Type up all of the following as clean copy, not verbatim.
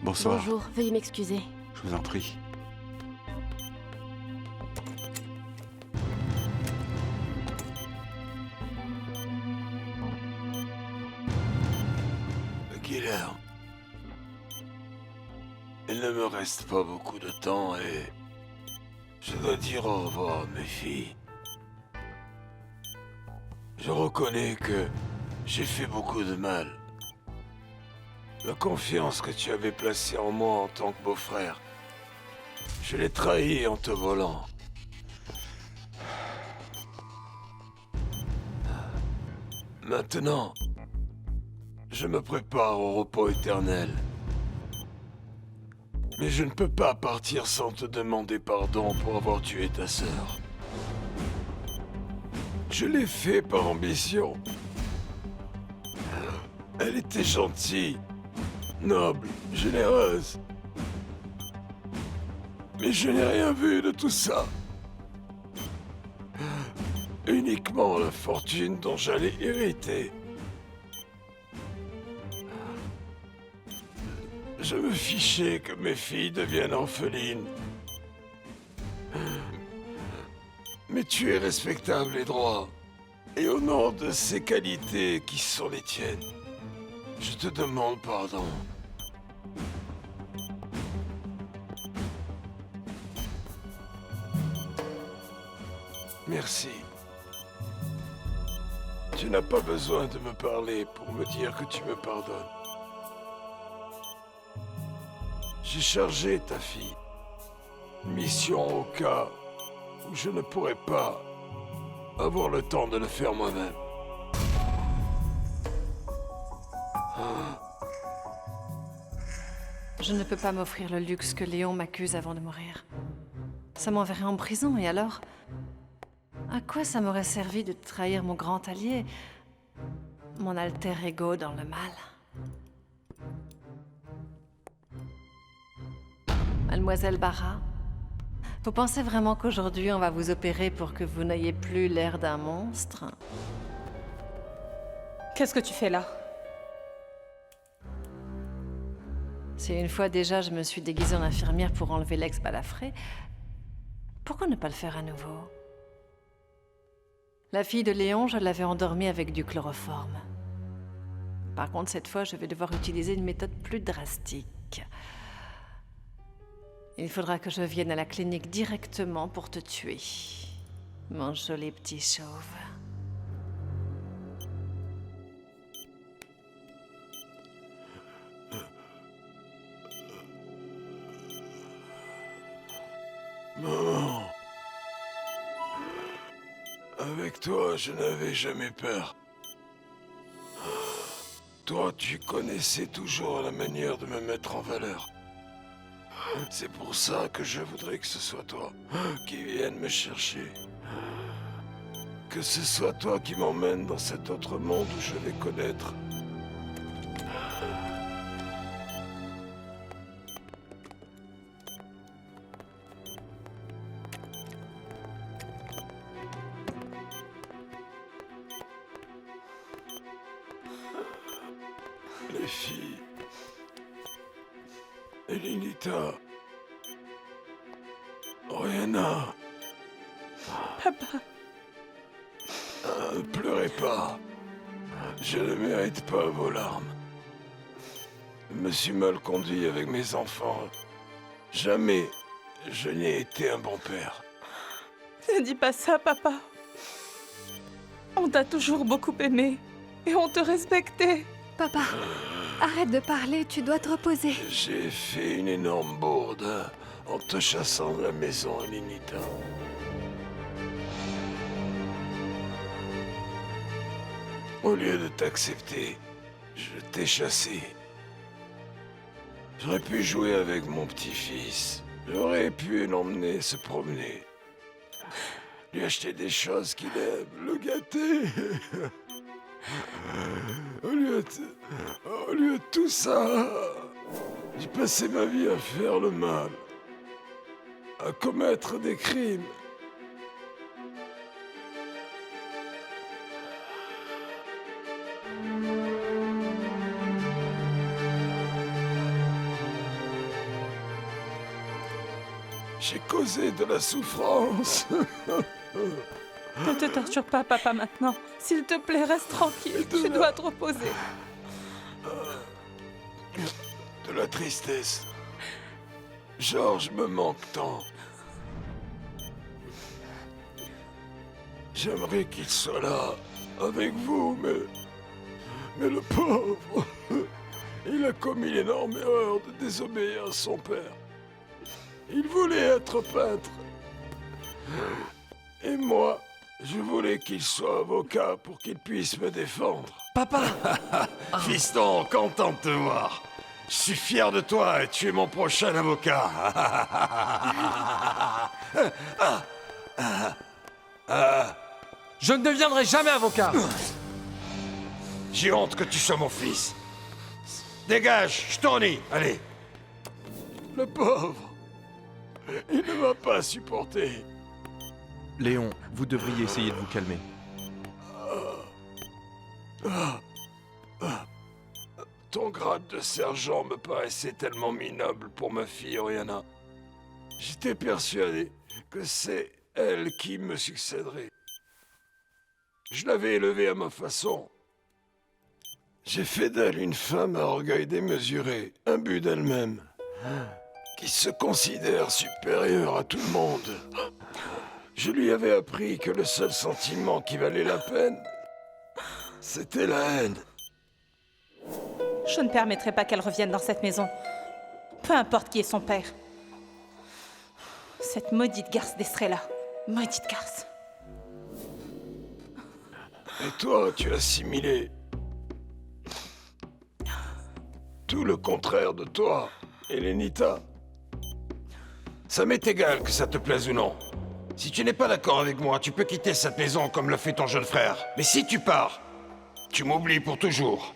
Bonsoir. Bonjour, veuillez m'excuser. Je vous en prie. Guilherme, il ne me reste pas beaucoup de temps et je dois dire au revoir à mes filles. Je reconnais que j'ai fait beaucoup de mal. La confiance que tu avais placée en moi en tant que beau-frère, je l'ai trahie en te volant. Maintenant, je me prépare au repos éternel. Mais je ne peux pas partir sans te demander pardon pour avoir tué ta sœur. Je l'ai fait par ambition. Elle était gentille, noble, généreuse. Mais je n'ai rien vu de tout ça. Uniquement la fortune dont j'allais hériter. Je me fichais que mes filles deviennent orphelines. Mais tu es respectable et droit. Et au nom de ces qualités qui sont les tiennes, je te demande pardon. Merci. Tu n'as pas besoin de me parler pour me dire que tu me pardonnes. J'ai chargé ta fille. Mission au cas où je ne pourrais pas avoir le temps de le faire moi-même. Je ne peux pas m'offrir le luxe que Léon m'accuse avant de mourir. Ça m'enverrait en prison, et alors? À quoi ça m'aurait servi de trahir mon grand allié, mon alter ego dans le mal? Mademoiselle Barra, vous pensez vraiment qu'aujourd'hui on va vous opérer pour que vous n'ayez plus l'air d'un monstre? Qu'est-ce que tu fais là? Si une fois déjà je me suis déguisée en infirmière pour enlever l'ex-balafré, pourquoi ne pas le faire à nouveau? La fille de Léon, je l'avais endormie avec du chloroforme. Par contre, cette fois, je vais devoir utiliser une méthode plus drastique. Il faudra que je vienne à la clinique directement pour te tuer, mon joli petit chauve. Maman, avec toi, je n'avais jamais peur. Toi, tu connaissais toujours la manière de me mettre en valeur. C'est pour ça que je voudrais que ce soit toi qui vienne me chercher. Que ce soit toi qui m'emmène dans cet autre monde où je vais connaître. Les filles. Elinita. Oriana. Papa, Ne pleurez pas. Je ne mérite pas vos larmes. Je me suis mal conduit avec mes enfants. Jamais je n'ai été un bon père. ne dis pas ça, papa. On t'a toujours beaucoup aimé et on te respectait. Papa, arrête de parler, tu dois te reposer. J'ai fait une énorme bourde en te chassant de la maison, Elinita. Au lieu de t'accepter, je t'ai chassé. J'aurais pu jouer avec mon petit-fils. J'aurais pu l'emmener se promener. Lui acheter des choses qu'il aime, le gâter. Au lieu de tout ça, j'ai passé ma vie à faire le mal, à commettre des crimes. J'ai causé de la souffrance. Ne te torture pas, papa, maintenant. S'il te plaît, reste tranquille. Tu dois te reposer. De la tristesse. Georges me manque tant. J'aimerais qu'il soit là, avec vous, mais le pauvre, il a commis l'énorme erreur de désobéir à son père. Il voulait être peintre. Et moi, je voulais qu'il soit avocat pour qu'il puisse me défendre. Papa! Fiston, content de te voir. Je suis fier de toi et tu es mon prochain avocat. Je ne deviendrai jamais avocat! J'ai honte que tu sois mon fils. Dégage, je t'en dis. Allez. Le pauvre. Il ne m'a pas supporté. Léon, vous devriez essayer de vous calmer. Ton grade de sergent me paraissait tellement minable pour ma fille Oriana. J'étais persuadé que c'est elle qui me succéderait. Je l'avais élevée à ma façon. J'ai fait d'elle une femme à orgueil démesuré, imbue d'elle-même, qui se considère supérieure à tout le monde. Je lui avais appris que le seul sentiment qui valait la peine, c'était la haine. Je ne permettrai pas qu'elle revienne dans cette maison. Peu importe qui est son père. Cette maudite garce d'Estrella. Maudite garce. Et toi, tu as assimilé tout le contraire de toi, Elenita. Ça m'est égal que ça te plaise ou non. Si tu n'es pas d'accord avec moi, tu peux quitter cette maison comme l'a fait ton jeune frère. Mais si tu pars, tu m'oublies pour toujours.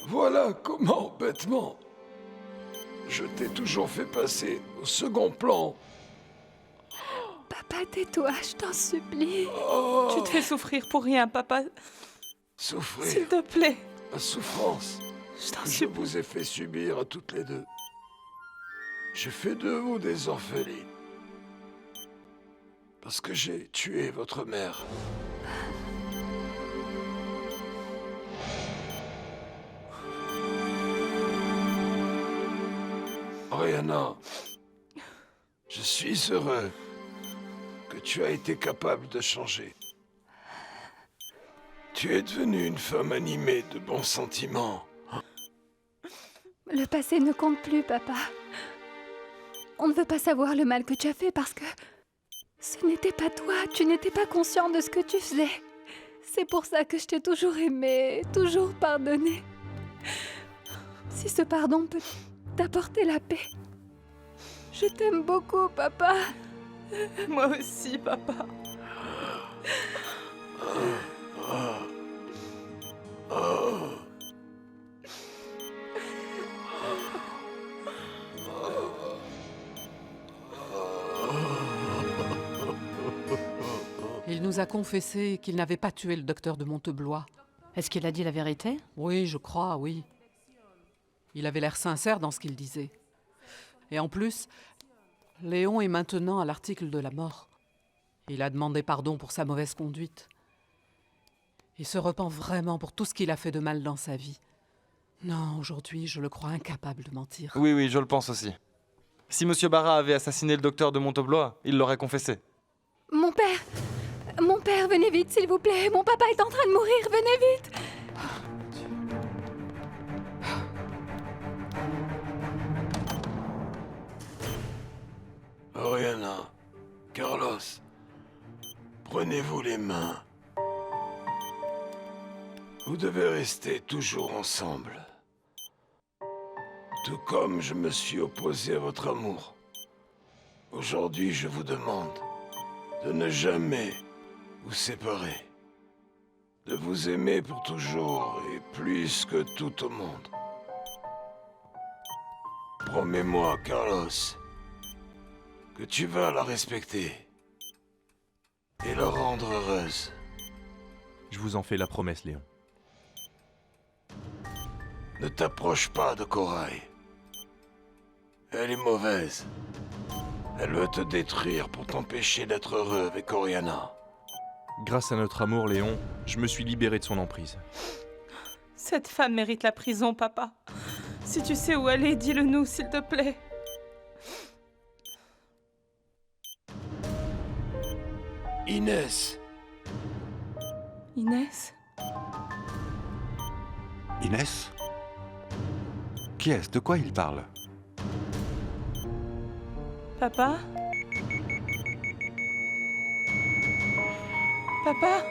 Voilà comment, bêtement, je t'ai toujours fait passer au second plan. Papa, tais-toi, je t'en supplie. Oh, Tu te fais souffrir pour rien, papa. S'il souffrir, te plaît. la souffrance Je t'en que je supplie. vous ai fait subir à toutes les deux. Je fais de vous des orphelines. Parce que j'ai tué votre mère. Oriana, je suis heureux que tu as été capable de changer. Tu es devenue une femme animée de bons sentiments. Le passé ne compte plus, papa. On ne veut pas savoir le mal que tu as fait parce que ce n'était pas toi, tu n'étais pas conscient de ce que tu faisais. C'est pour ça que je t'ai toujours aimé, toujours pardonné. Si ce pardon peut t'apporter la paix. Je t'aime beaucoup, papa. Moi aussi, papa. Il nous a confessé qu'il n'avait pas tué le docteur de Monteblois. Est-ce qu'il a dit la vérité? Oui, je crois, oui. Il avait l'air sincère dans ce qu'il disait. Et en plus, Léon est maintenant à l'article de la mort. Il a demandé pardon pour sa mauvaise conduite. Il se repent vraiment pour tout ce qu'il a fait de mal dans sa vie. Non, aujourd'hui, je le crois incapable de mentir. Oui, oui, je le pense aussi. Si Monsieur Barra avait assassiné le docteur de Monteblois, il l'aurait confessé. Mon père, venez vite, s'il vous plaît. Mon papa est en train de mourir, venez vite. Oriana, Carlos, prenez-vous les mains. Vous devez rester toujours ensemble. Tout comme je me suis opposé à votre amour. Aujourd'hui, je vous demande de ne jamais vous séparer. De vous aimer pour toujours et plus que tout au monde. Promets-moi, Carlos, que tu vas la respecter et la rendre heureuse. Je vous en fais la promesse, Léon. Ne t'approche pas de Corail. Elle est mauvaise. Elle veut te détruire pour t'empêcher d'être heureux avec Oriana. Grâce à notre amour, Léon, je me suis libéré de son emprise. Cette femme mérite la prison, papa. Si tu sais où elle est, dis-le nous, s'il te plaît. Inès. Inès? Inès? Qui est-ce? De quoi il parle? Papa? Papa?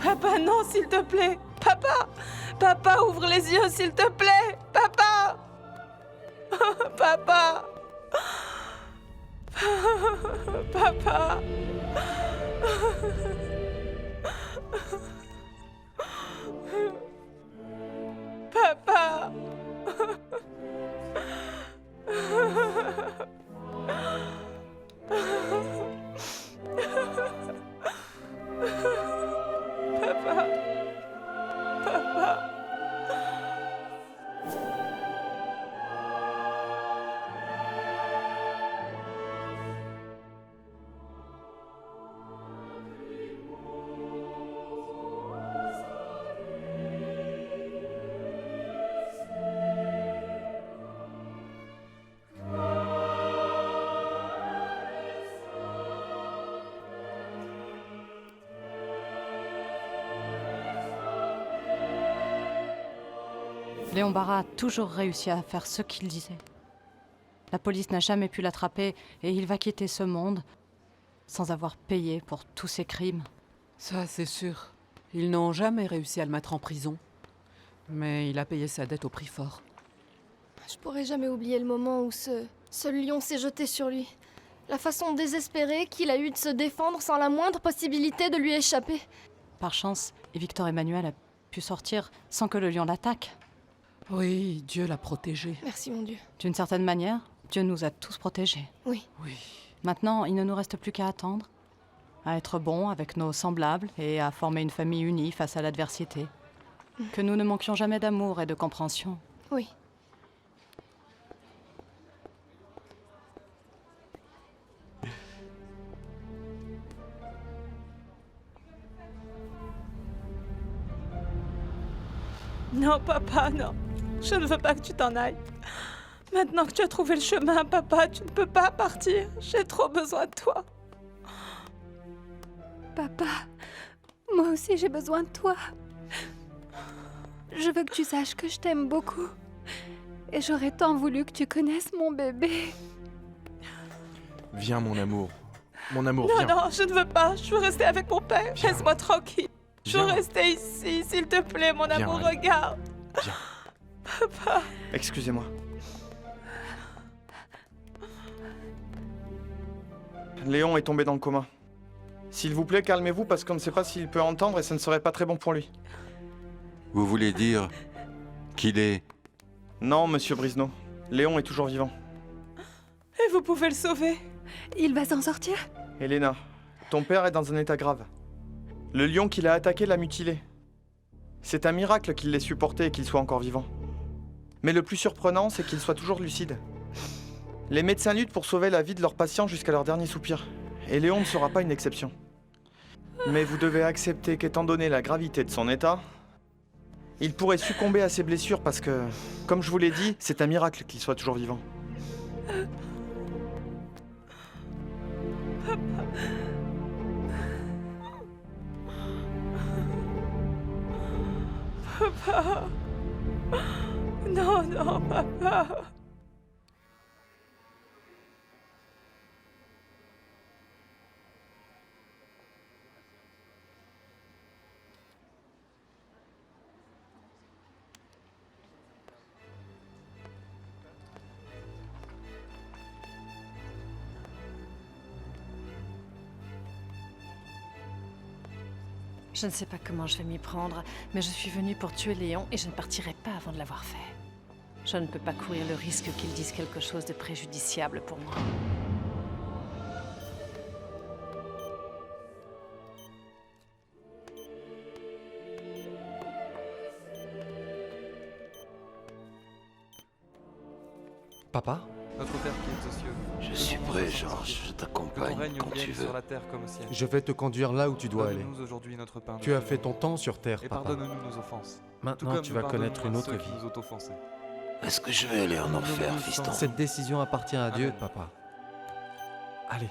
Papa, non, s'il te plaît. Papa! Papa, ouvre les yeux, s'il te plaît. Papa! Papa! Papa! Papa! Papa! Papa! Léon Barra a toujours réussi à faire ce qu'il disait. La police n'a jamais pu l'attraper et il va quitter ce monde sans avoir payé pour tous ses crimes. Ça, c'est sûr. Ils n'ont jamais réussi à le mettre en prison. Mais il a payé sa dette au prix fort. Je pourrai jamais oublier le moment où ce lion s'est jeté sur lui. La façon désespérée qu'il a eue de se défendre sans la moindre possibilité de lui échapper. Par chance, Victor Emmanuel a pu sortir sans que le lion l'attaque. Oui, Dieu l'a protégé. Merci mon Dieu. D'une certaine manière, Dieu nous a tous protégés. Oui. Oui. Maintenant, il ne nous reste plus qu'à attendre, à être bons avec nos semblables et à former une famille unie face à l'adversité. Que nous ne manquions jamais d'amour et de compréhension. Oui. Non, papa, non. Je ne veux pas que tu t'en ailles. Maintenant que tu as trouvé le chemin, papa, tu ne peux pas partir. J'ai trop besoin de toi. Papa, moi aussi j'ai besoin de toi. Je veux que tu saches que je t'aime beaucoup. Et j'aurais tant voulu que tu connaisses mon bébé. Viens, mon amour. Mon amour, Non, viens. non, je ne veux pas. Je veux rester avec mon père. Viens. Laisse-moi tranquille. Je veux Viens. rester ici, s'il te plaît, mon Viens, amour, allez. regarde. Viens. Papa. Excusez-moi. Léon est tombé dans le coma. S'il vous plaît, calmez-vous parce qu'on ne sait pas s'il peut entendre et ce ne serait pas très bon pour lui. Vous voulez dire qu'il est... Non, monsieur Brisno. Léon est toujours vivant. Et vous pouvez le sauver. Il va s'en sortir? Elena, ton père est dans un état grave. Le lion qui l'a attaqué l'a mutilé. C'est un miracle qu'il l'ait supporté et qu'il soit encore vivant. Mais le plus surprenant, c'est qu'il soit toujours lucide. Les médecins luttent pour sauver la vie de leurs patients jusqu'à leur dernier soupir. Et Léon ne sera pas une exception. Mais vous devez accepter qu'étant donné la gravité de son état, il pourrait succomber à ses blessures parce que, comme je vous l'ai dit, c'est un miracle qu'il soit toujours vivant. Papa. Non, non, papa. Je ne sais pas comment je vais m'y prendre, mais je suis venue pour tuer Léon et je ne partirai pas avant de l'avoir fait. Je ne peux pas courir le risque qu'ils disent quelque chose de préjudiciable pour moi. Papa? Notre Père qui es aux cieux. Je suis prêt, Georges. Je Que ton t'accompagne règne quand tu vienne veux. sur la terre comme au ciel. Je vais te conduire là où tu dois aller. Donne-nous aujourd'hui notre pain de Tu as ce fait jour. ton temps sur terre, Et papa. pardonne-nous nos offenses. Tout Maintenant, comme tu nous vas connaître pardonnons une à autre ceux vie. qui nous ont offensés. Est-ce que je vais aller en enfer, Nous fiston? Cette décision appartient à Dieu, Amen. papa. Allez.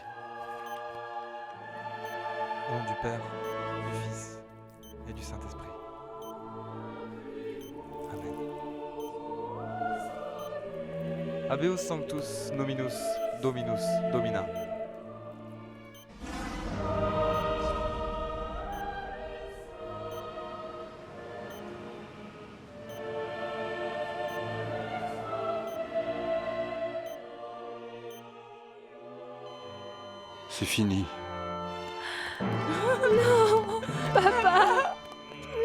Au nom du Père, du Fils et du Saint-Esprit. Amen. Habeus Sanctus Nominus Dominus Domina. C'est fini. Non, papa.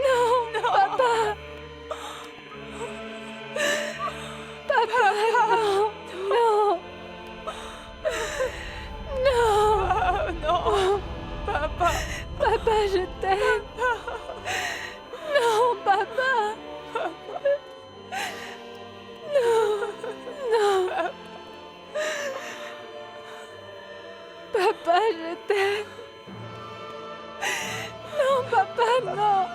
Non, papa. Papa, non, non. Non. Non, papa. Papa, je t'aime. Non, papa. Non, non. Papa, je t'aime. Non, papa, non.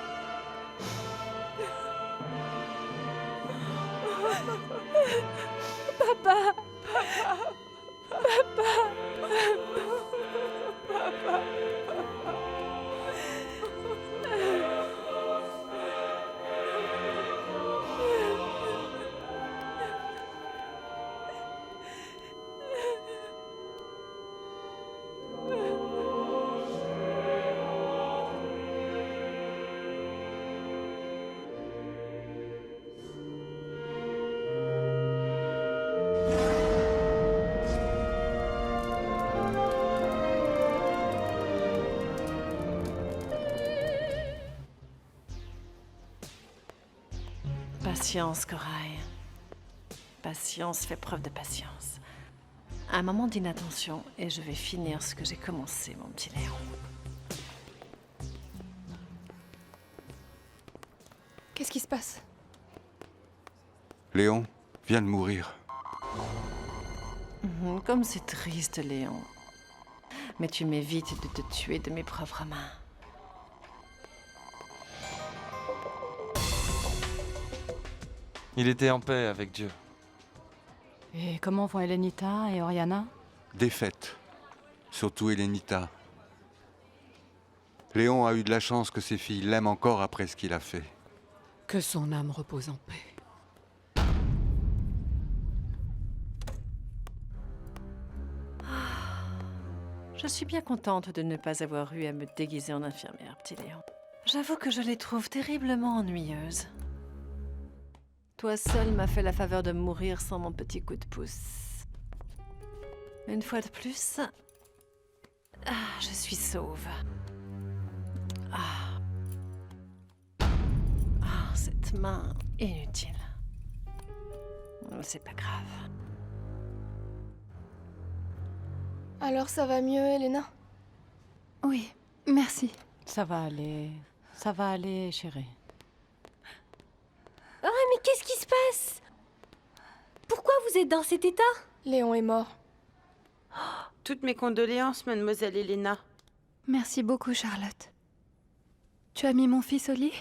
Papa. Patience, Corail. Patience fait preuve de patience. Un moment d'inattention et je vais finir ce que j'ai commencé, mon petit Léon. Qu'est-ce qui se passe? Léon vient de mourir. Comme c'est triste, Léon. Mais tu m'évites de te tuer de mes propres mains. Il était en paix avec Dieu. Et comment vont Elenita et Oriana? Défaite. Surtout Elenita. Léon a eu de la chance que ses filles l'aiment encore après ce qu'il a fait. Que son âme repose en paix. Je suis bien contente de ne pas avoir eu à me déguiser en infirmière, petit Léon. J'avoue que je les trouve terriblement ennuyeuses. Toi seul m'as fait la faveur de mourir sans mon petit coup de pouce. Une fois de plus, je suis sauve. Cette main inutile. C'est pas grave. Alors ça va mieux, Elena? Oui, merci. Ça va aller, chérie. Ah, mais qu'est-ce qui se passe? Pourquoi vous êtes dans cet état? Léon est mort. Toutes mes condoléances, mademoiselle Elena. Merci beaucoup, Charlotte. Tu as mis mon fils au lit?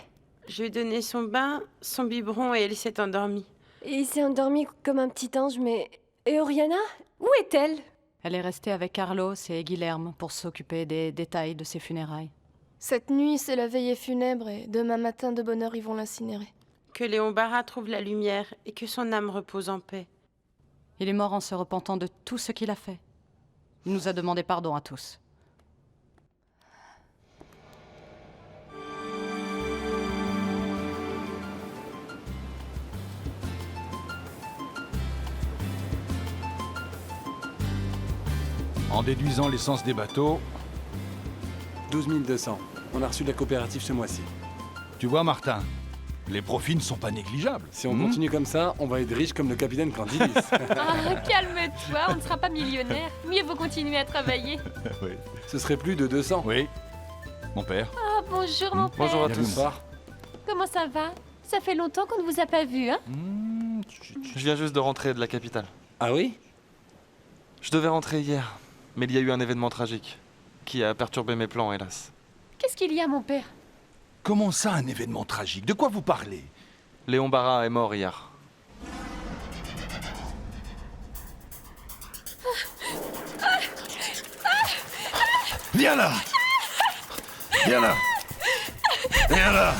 Je lui ai donné son bain, son biberon et elle s'est endormie. Et il s'est endormi comme un petit ange, mais... Et Oriana? Où est-elle? Elle est restée avec Carlos et Guilherme pour s'occuper des détails de ses funérailles. Cette nuit, c'est la veillée funèbre et demain matin, de bonne heure, ils vont l'incinérer. Que Léon Barra trouve la lumière et que son âme repose en paix. Il est mort en se repentant de tout ce qu'il a fait. Il nous a demandé pardon à tous. En déduisant l'essence des bateaux... 12 200. On a reçu de la coopérative ce mois-ci. Tu vois, Martin, Les profits ne sont pas négligeables. Si on continue comme ça, on va être riche comme le capitaine Candilis. Ah, calme-toi, on ne sera pas millionnaire. Mieux vaut continuer à travailler. Oui. Ce serait plus de 200. Oui. Mon père. Ah, bonjour mon père. Bonjour à Bienvenue. tous. Bonsoir. Comment ça va? Ça fait longtemps qu'on ne vous a pas vu, hein? Je viens juste de rentrer de la capitale. Ah oui? Je devais rentrer hier, mais il y a eu un événement tragique qui a perturbé mes plans, hélas. Qu'est-ce qu'il y a, mon père? Comment ça, un événement tragique? De quoi vous parlez? Léon Barra est mort hier. Viens là! Viens là! Viens là!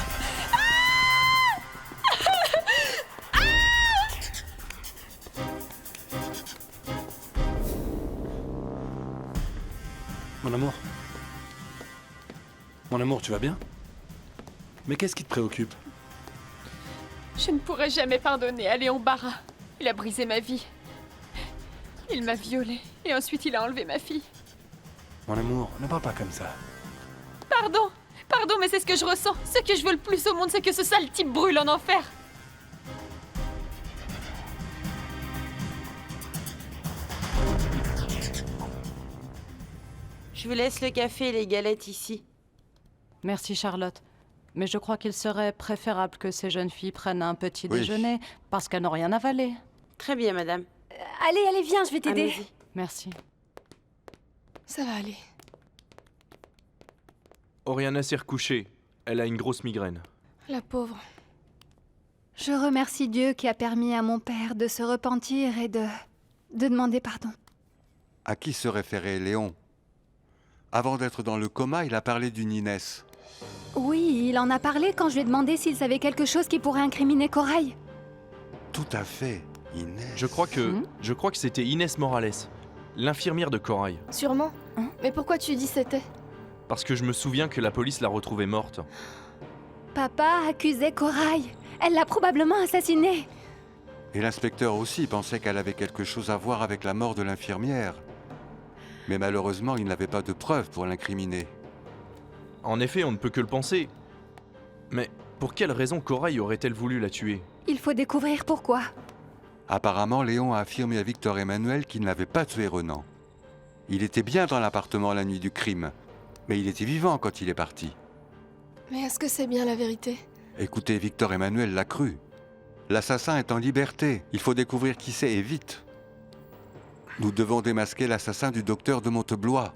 Mon amour. Mon amour, tu vas bien? Mais qu'est-ce qui te préoccupe? Je ne pourrai jamais pardonner à Léon Barra. Il a brisé ma vie. Il m'a violée et ensuite il a enlevé ma fille. Mon amour, ne parle pas comme ça. Pardon, pardon, mais c'est ce que je ressens. Ce que je veux le plus au monde, c'est que ce sale type brûle en enfer. Je vous laisse le café et les galettes ici. Merci Charlotte. Mais je crois qu'il serait préférable que ces jeunes filles prennent un petit Oui. déjeuner, parce qu'elles n'ont rien avalé. Très bien, madame. Allez, viens, je vais t'aider. Allez-y. Merci. Ça va aller. Oriana s'est recouchée. Elle a une grosse migraine. La pauvre. Je remercie Dieu qui a permis à mon père de se repentir et de demander pardon. À qui se référait Léon? Avant d'être dans le coma, il a parlé d'une Inès. Oui, il en a parlé quand je lui ai demandé s'il savait quelque chose qui pourrait incriminer Corail. Tout à fait, Inès. Je crois que c'était Inès Morales, l'infirmière de Corail. Sûrement. Mais pourquoi tu dis c'était? Parce que je me souviens que la police l'a retrouvée morte. Papa accusait Corail. Elle l'a probablement assassinée. Et l'inspecteur aussi pensait qu'elle avait quelque chose à voir avec la mort de l'infirmière. Mais malheureusement, il n'avait pas de preuves pour l'incriminer. En effet, on ne peut que le penser. Mais pour quelle raison Corail aurait-elle voulu la tuer? Il faut découvrir pourquoi. Apparemment, Léon a affirmé à Victor Emmanuel qu'il n'avait pas tué Renan. Il était bien dans l'appartement la nuit du crime, mais il était vivant quand il est parti. Mais est-ce que c'est bien la vérité? Écoutez, Victor Emmanuel l'a cru. L'assassin est en liberté. Il faut découvrir qui c'est et vite. Nous devons démasquer l'assassin du docteur de Monteblois.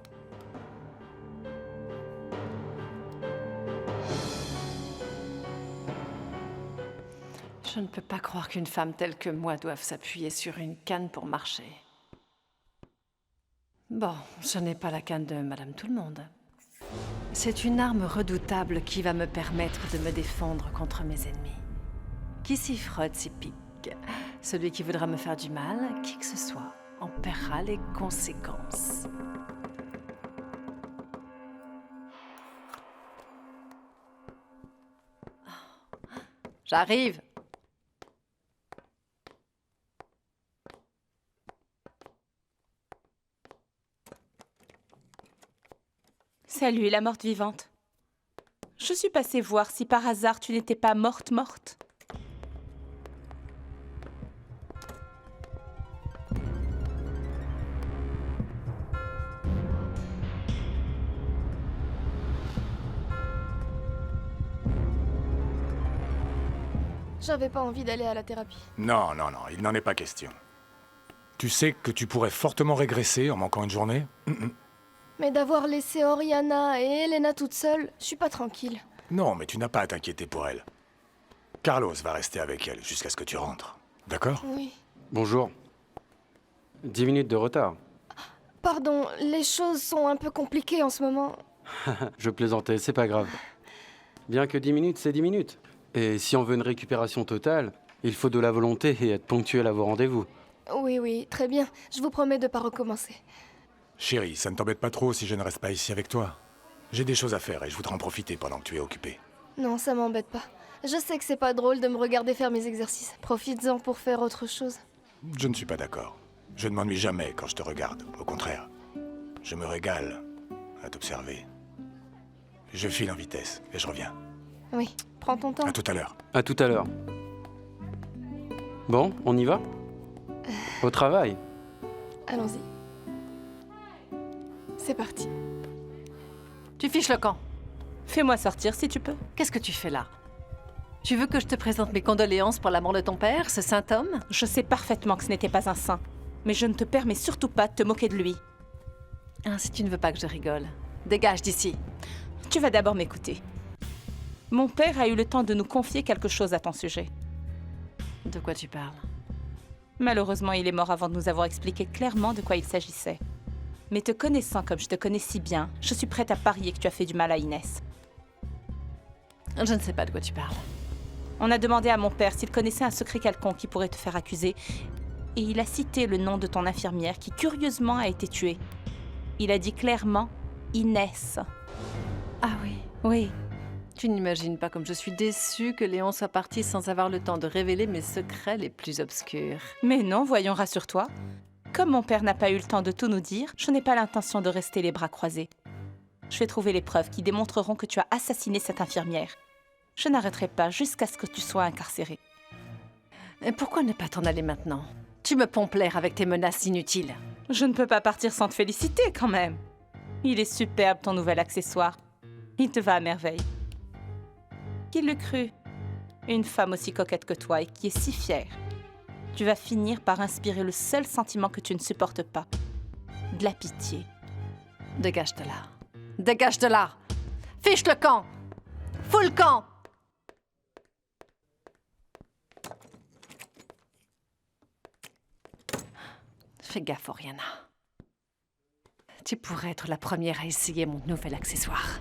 Je ne peux pas croire qu'une femme telle que moi doive s'appuyer sur une canne pour marcher. Bon, je n'ai pas la canne de Madame Tout-le-Monde. C'est une arme redoutable qui va me permettre de me défendre contre mes ennemis. Qui s'y frotte s'y pique. Celui qui voudra me faire du mal, qui que ce soit, en paiera les conséquences. J'arrive. Salut, la morte vivante. Je suis passée voir si par hasard tu n'étais pas morte. J'avais pas envie d'aller à la thérapie. Non, il n'en est pas question. Tu sais que tu pourrais fortement régresser en manquant une journée? Mais d'avoir laissé Oriana et Elena toutes seules, je suis pas tranquille. Non, mais tu n'as pas à t'inquiéter pour elle. Carlos va rester avec elle jusqu'à ce que tu rentres. D'accord? Oui. Bonjour. 10 minutes de retard. Pardon, les choses sont un peu compliquées en ce moment. Je plaisantais, c'est pas grave. Bien que 10 minutes, c'est 10 minutes. Et si on veut une récupération totale, il faut de la volonté et être ponctuel à vos rendez-vous. Oui, très bien. Je vous promets de pas recommencer. Chérie, ça ne t'embête pas trop si je ne reste pas ici avec toi? J'ai des choses à faire et je voudrais en profiter pendant que tu es occupé. Non, ça m'embête pas. Je sais que c'est pas drôle de me regarder faire mes exercices. Profites-en pour faire autre chose. Je ne suis pas d'accord. Je ne m'ennuie jamais quand je te regarde. Au contraire, je me régale à t'observer. Je file en vitesse et je reviens. Oui, prends ton temps. À tout à l'heure. À tout à l'heure. Bon, on y va? Au travail. Allons-y. C'est parti. Tu fiches le camp. Fais-moi sortir si tu peux. Qu'est-ce que tu fais là? Tu veux que je te présente mes condoléances pour la mort de ton père, ce saint homme? Je sais parfaitement que ce n'était pas un saint. Mais je ne te permets surtout pas de te moquer de lui. Ah, si tu ne veux pas que je rigole, dégage d'ici. Tu vas d'abord m'écouter. Mon père a eu le temps de nous confier quelque chose à ton sujet. De quoi tu parles? Malheureusement, il est mort avant de nous avoir expliqué clairement de quoi il s'agissait. Mais te connaissant comme je te connais si bien, je suis prête à parier que tu as fait du mal à Inès. Je ne sais pas de quoi tu parles. On a demandé à mon père s'il connaissait un secret quelconque qui pourrait te faire accuser, et il a cité le nom de ton infirmière qui, curieusement, a été tuée. Il a dit clairement Inès. Ah oui? Oui. Tu n'imagines pas comme je suis déçue que Léon soit parti sans avoir le temps de révéler mes secrets les plus obscurs. Mais non, voyons, rassure-toi. Comme mon père n'a pas eu le temps de tout nous dire, je n'ai pas l'intention de rester les bras croisés. Je vais trouver les preuves qui démontreront que tu as assassiné cette infirmière. Je n'arrêterai pas jusqu'à ce que tu sois incarcéré. Et pourquoi ne pas t'en aller maintenant? Tu me pompes l'air avec tes menaces inutiles. Je ne peux pas partir sans te féliciter quand même. Il est superbe ton nouvel accessoire. Il te va à merveille. Qui l'eût cru? Une femme aussi coquette que toi et qui est si fière. Tu vas finir par inspirer le seul sentiment que tu ne supportes pas. De la pitié. Dégage de là. Dégage de là! Fiche le camp! Fous le camp! Fais gaffe, Oriana. Tu pourrais être la première à essayer mon nouvel accessoire.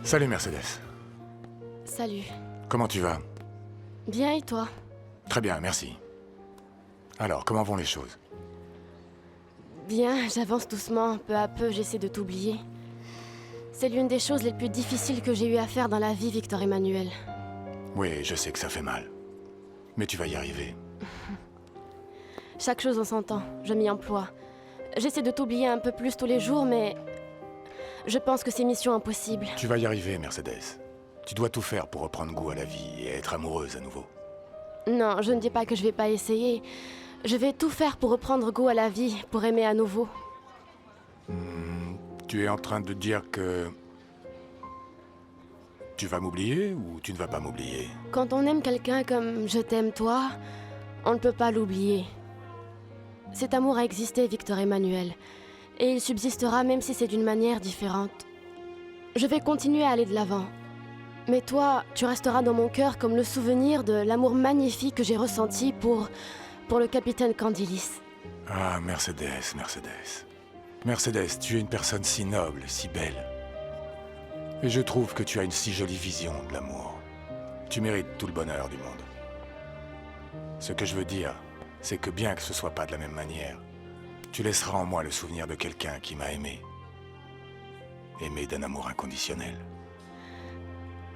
Salut Mercedes. Salut. Comment tu vas? Bien et toi? Très bien, merci. Alors, comment vont les choses? Bien, j'avance doucement, peu à peu, j'essaie de t'oublier. C'est l'une des choses les plus difficiles que j'ai eu à faire dans la vie, Victor Emmanuel. Oui, je sais que ça fait mal. Mais tu vas y arriver. Chaque chose en son temps, je m'y emploie. J'essaie de t'oublier un peu plus tous les jours, mais... je pense que c'est mission impossible. Tu vas y arriver, Mercedes. Tu dois tout faire pour reprendre goût à la vie et être amoureuse à nouveau. Non, je ne dis pas que je vais pas essayer. Je vais tout faire pour reprendre goût à la vie, pour aimer à nouveau. Tu es en train de dire que... tu vas m'oublier ou tu ne vas pas m'oublier? Quand on aime quelqu'un comme je t'aime toi, on ne peut pas l'oublier. Cet amour a existé, Victor Emmanuel. Et il subsistera même si c'est d'une manière différente. Je vais continuer à aller de l'avant. Mais toi, tu resteras dans mon cœur comme le souvenir de l'amour magnifique que j'ai ressenti pour le capitaine Candilis. Ah, Mercedes, Mercedes. Mercedes, tu es une personne si noble, si belle. Et je trouve que tu as une si jolie vision de l'amour. Tu mérites tout le bonheur du monde. Ce que je veux dire, c'est que bien que ce soit pas de la même manière, tu laisseras en moi le souvenir de quelqu'un qui m'a aimé. Aimé d'un amour inconditionnel.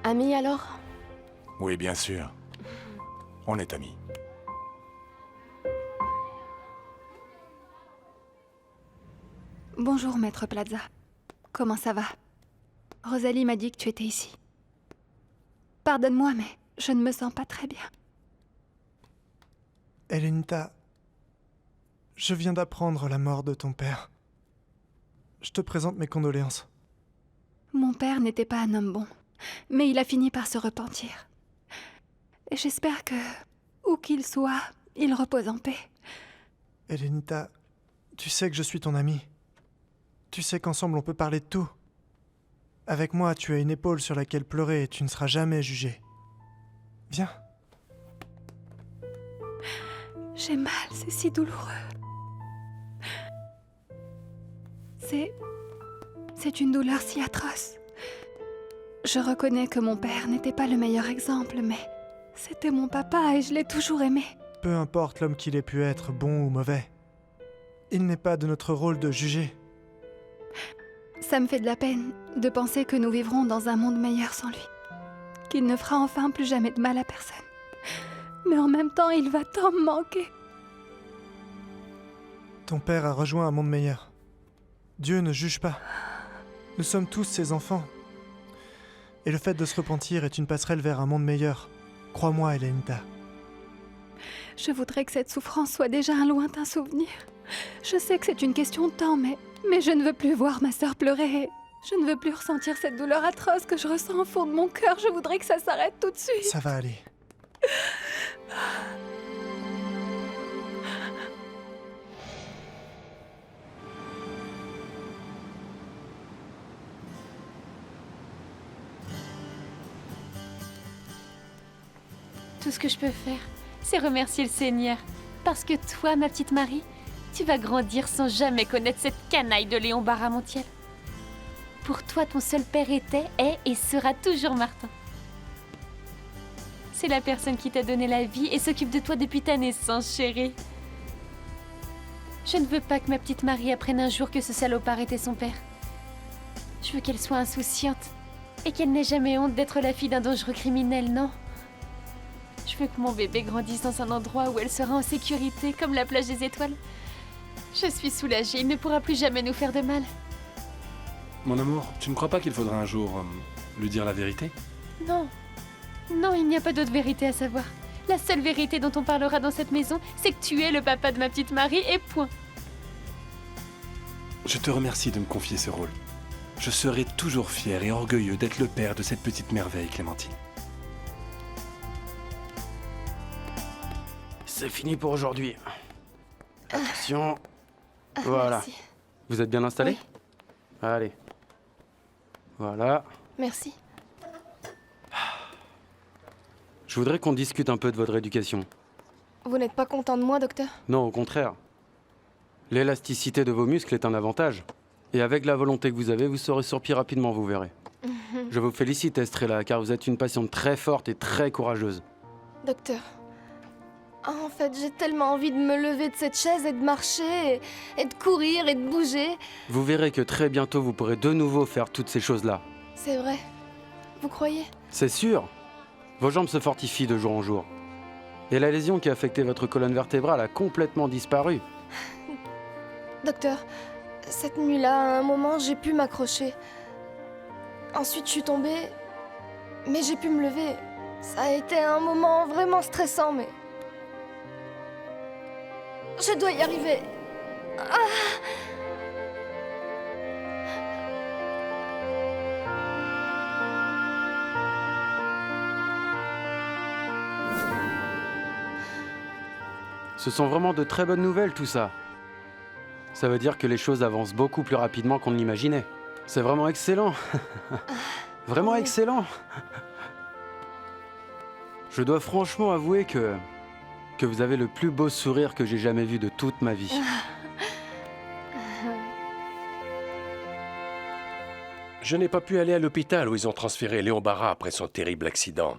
Amis alors? Oui, bien sûr. On est amis. Bonjour, Maître Plaza. Comment ça va? Rosalie m'a dit que tu étais ici. Pardonne-moi, mais je ne me sens pas très bien. Elenita, je viens d'apprendre la mort de ton père. Je te présente mes condoléances. Mon père n'était pas un homme bon, mais il a fini par se repentir. Et j'espère que, où qu'il soit, il repose en paix. Elenita, tu sais que je suis ton ami. Tu sais qu'ensemble on peut parler de tout. Avec moi, tu as une épaule sur laquelle pleurer et tu ne seras jamais jugé. Viens. J'ai mal, c'est si douloureux. C'est une douleur si atroce. Je reconnais que mon père n'était pas le meilleur exemple, mais c'était mon papa et je l'ai toujours aimé. Peu importe l'homme qu'il ait pu être, bon ou mauvais. Il n'est pas de notre rôle de juger. Ça me fait de la peine de penser que nous vivrons dans un monde meilleur sans lui. Qu'il ne fera enfin plus jamais de mal à personne. Mais en même temps, il va tant me manquer. Ton père a rejoint un monde meilleur. Dieu ne juge pas. Nous sommes tous ses enfants. Et le fait de se repentir est une passerelle vers un monde meilleur. Crois-moi, Elenita. Je voudrais que cette souffrance soit déjà un lointain souvenir. Je sais que c'est une question de temps, mais je ne veux plus voir ma sœur pleurer. Je ne veux plus ressentir cette douleur atroce que je ressens au fond de mon cœur. Je voudrais que ça s'arrête tout de suite. Ça va aller. Tout ce que je peux faire, c'est remercier le Seigneur. Parce que toi, ma petite Marie, tu vas grandir sans jamais connaître cette canaille de Léon Barra Montiel. Pour toi, ton seul père était, est et sera toujours Martin. C'est la personne qui t'a donné la vie et s'occupe de toi depuis ta naissance, chérie. Je ne veux pas que ma petite Marie apprenne un jour que ce salopard était son père. Je veux qu'elle soit insouciante et qu'elle n'ait jamais honte d'être la fille d'un dangereux criminel, non. Je veux que mon bébé grandisse dans un endroit où elle sera en sécurité, comme la plage des étoiles. Je suis soulagée, il ne pourra plus jamais nous faire de mal. Mon amour, tu ne crois pas qu'il faudra un jour lui dire la vérité? Non. Non, il n'y a pas d'autre vérité à savoir. La seule vérité dont on parlera dans cette maison, c'est que tu es le papa de ma petite Marie et point. Je te remercie de me confier ce rôle. Je serai toujours fier et orgueilleux d'être le père de cette petite merveille, Clémentine. C'est fini pour aujourd'hui. Attention. Voilà. Merci. Vous êtes bien installé? Oui. Allez. Voilà. Merci. Je voudrais qu'on discute un peu de votre éducation. Vous n'êtes pas content de moi, docteur? Non, au contraire. L'élasticité de vos muscles est un avantage. Et avec la volonté que vous avez, vous serez sur pied rapidement, vous verrez. Je vous félicite, Estrella, car vous êtes une patiente très forte et très courageuse. Docteur, en fait, j'ai tellement envie de me lever de cette chaise et de marcher, et de courir et de bouger. Vous verrez que très bientôt, vous pourrez de nouveau faire toutes ces choses-là. C'est vrai. Vous croyez? C'est sûr. Vos jambes se fortifient de jour en jour. Et la lésion qui a affecté votre colonne vertébrale a complètement disparu. Docteur, cette nuit-là, à un moment, j'ai pu m'accrocher. Ensuite, je suis tombée, mais j'ai pu me lever. Ça a été un moment vraiment stressant, mais... Je dois y arriver. Ah! Ce sont vraiment de très bonnes nouvelles, tout ça. Ça veut dire que les choses avancent beaucoup plus rapidement qu'on ne l'imaginait. C'est vraiment excellent. Vraiment excellent. Je dois franchement avouer que vous avez le plus beau sourire que j'ai jamais vu de toute ma vie. Je n'ai pas pu aller à l'hôpital où ils ont transféré Léon Barra après son terrible accident.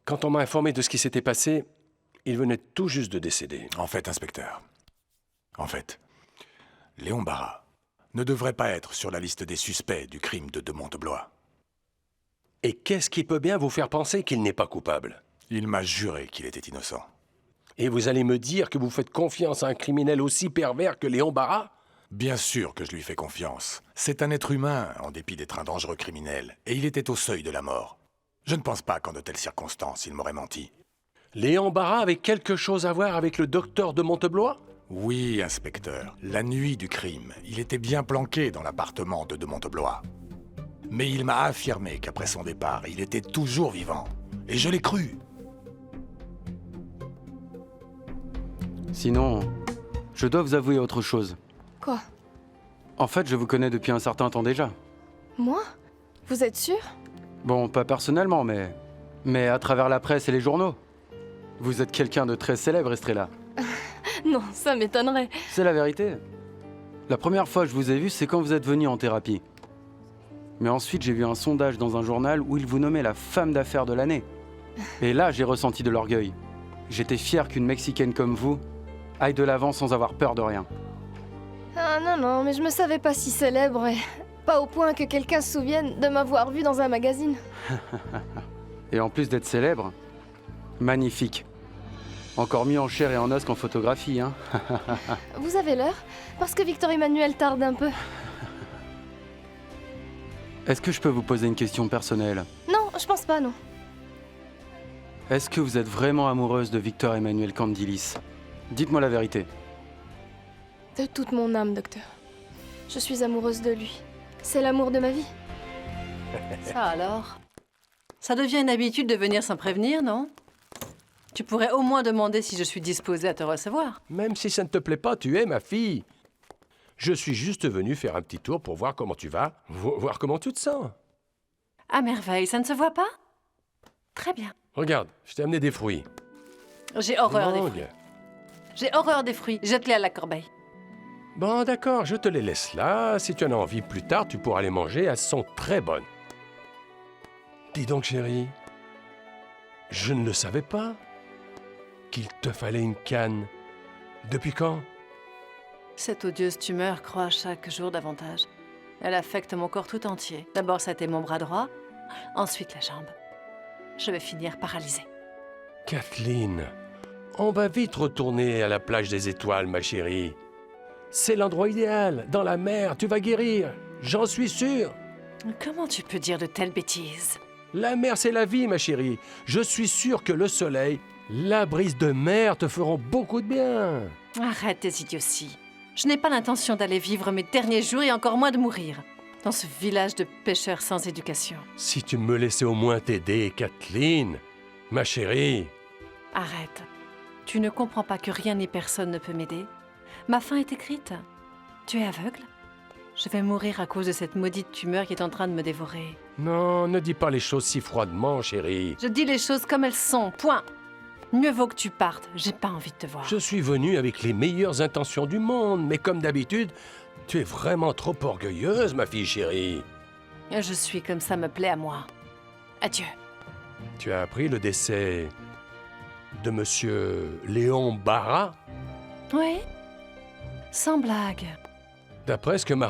Quand on m'a informé de ce qui s'était passé, il venait tout juste de décéder. En fait, inspecteur, Léon Barra ne devrait pas être sur la liste des suspects du crime de Monteblois. Et qu'est-ce qui peut bien vous faire penser qu'il n'est pas coupable? Il m'a juré qu'il était innocent. Et vous allez me dire que vous faites confiance à un criminel aussi pervers que Léon Barra? Bien sûr que je lui fais confiance. C'est un être humain, en dépit d'être un dangereux criminel, et il était au seuil de la mort. Je ne pense pas qu'en de telles circonstances, il m'aurait menti. Léon Barra avait quelque chose à voir avec le docteur de Monteblois? Oui, inspecteur. La nuit du crime, il était bien planqué dans l'appartement de Monteblois. Mais il m'a affirmé qu'après son départ, il était toujours vivant. Et je l'ai cru. Sinon, je dois vous avouer autre chose. Quoi? En fait, je vous connais depuis un certain temps déjà. Moi? Vous êtes sûr? Bon, pas personnellement, mais à travers la presse et les journaux. Vous êtes quelqu'un de très célèbre, Estrella. Non, ça m'étonnerait. C'est la vérité. La première fois que je vous ai vu, c'est quand vous êtes venu en thérapie. Mais ensuite, j'ai vu un sondage dans un journal où il vous nommait la femme d'affaires de l'année. Et là, j'ai ressenti de l'orgueil. J'étais fier qu'une Mexicaine comme vous aille de l'avant sans avoir peur de rien. Ah non, mais je me savais pas si célèbre et pas au point que quelqu'un se souvienne de m'avoir vu dans un magazine. Et en plus d'être célèbre, magnifique. Encore mieux en chair et en os qu'en photographie, hein. Vous avez l'heure? Parce que Victor Emmanuel tarde un peu. Est-ce que je peux vous poser une question personnelle? Non, je pense pas, non. Est-ce que vous êtes vraiment amoureuse de Victor Emmanuel Candilis? Dites-moi la vérité. De toute mon âme, docteur. Je suis amoureuse de lui. C'est l'amour de ma vie. Ça alors? Ça devient une habitude de venir sans prévenir, non? Tu pourrais au moins demander si je suis disposée à te recevoir. Même si ça ne te plaît pas, tu es ma fille. Je suis juste venu faire un petit tour pour voir comment tu vas, voir comment tu te sens. À merveille, ça ne se voit pas? Très bien. Regarde, je t'ai amené des fruits. J'ai horreur des Mangue. fruits. J'ai horreur des fruits. Jette-les à la corbeille. Bon, d'accord, je te les laisse là. Si tu en as envie plus tard, tu pourras les manger. Elles sont très bonnes. Dis donc, chérie, je ne le savais pas qu'il te fallait une canne. Depuis quand? Cette odieuse tumeur croît chaque jour davantage. Elle affecte mon corps tout entier. D'abord, ça a été mon bras droit, ensuite la jambe. Je vais finir paralysée. Kathleen, on va vite retourner à la plage des étoiles, ma chérie. C'est l'endroit idéal, dans la mer, tu vas guérir, j'en suis sûr. Comment tu peux dire de telles bêtises? La mer, c'est la vie, ma chérie. Je suis sûr que le soleil, la brise de mer te feront beaucoup de bien. Arrête tes idioties. Je n'ai pas l'intention d'aller vivre mes derniers jours et encore moins de mourir dans ce village de pêcheurs sans éducation. Si tu me laissais au moins t'aider, Kathleen, ma chérie. Arrête. Tu ne comprends pas que rien ni personne ne peut m'aider? Ma fin est écrite. Tu es aveugle? Je vais mourir à cause de cette maudite tumeur qui est en train de me dévorer. Non, ne dis pas les choses si froidement, chérie. Je dis les choses comme elles sont, point. Mieux vaut que tu partes, j'ai pas envie de te voir. Je suis venu avec les meilleures intentions du monde, mais comme d'habitude, tu es vraiment trop orgueilleuse, ma fille chérie. Je suis comme ça me plaît à moi. Adieu. Tu as appris le décès de monsieur Léon Barra? Oui. Sans blague. D'après ce que m'a